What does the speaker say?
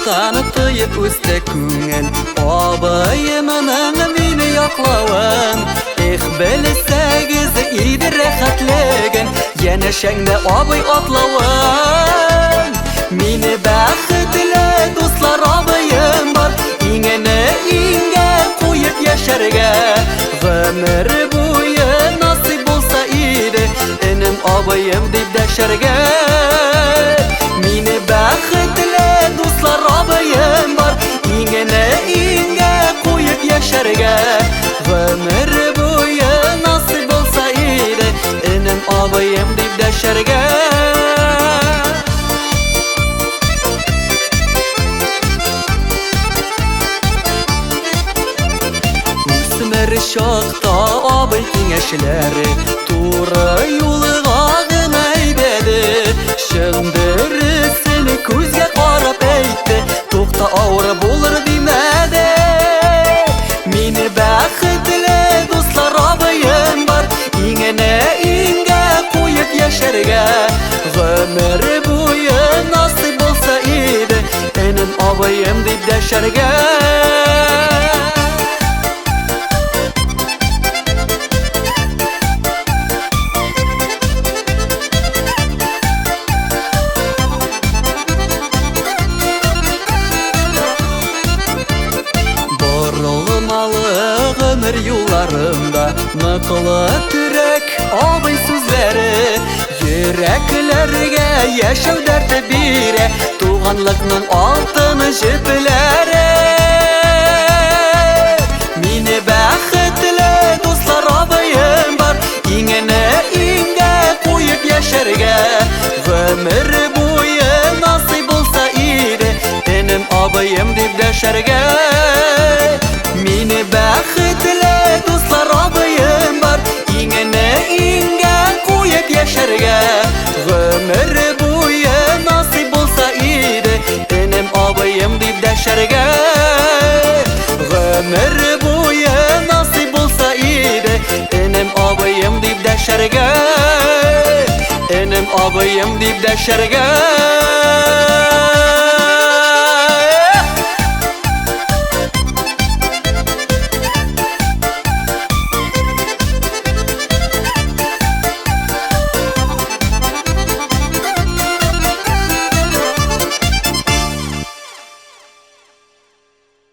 Ышықтан тыйып өсті күңін Абайымының мені яқлауын Ех білісәгіз иді рәхәтлігін Енішіңді абай атлауын Мені бәхітлі достлар абайым бар Иңені иңге қойып яшәрге Ғымыр бойы насип болса иді Інім абайым деп дәшәрге Мені бәхітлі достлар абайым бар Иңені иңге қойып яшәрге Ғымыр бойы насип болса иді Інім абайым деп дәшәрге Шақта абай кеңешлері Туры юлыға ғына айдеді Шындырысыны көзге қарап әйтті Тоқта ауыр болыр демәді Мені бәхітлі достлар абайым бар Иңені иңге қойып яшәрге Ғымыр бойы насип болса еді Інім абайым деп дәшәрге Ғымыр юлларында Нықылы түрек абай сөздері Йөрәкләргә яшәү дәрте бирә Туғанлықның алтын җепләре Мине бәхетле дуслар абайым бар Иңені иңгә қойып яшәргә Ғымыр буе насип булса иде Энем абайым дип дәшәргә Мені бәхетле дуслар абайым бар Иңені иңгә қойып яшәргә Ғымыр буе насип булса иде Энем абайым дип дәшәргә Ғымыр буе насип булса иде Энем абайым дип дәшәргә Энем абайым дип дәшәргә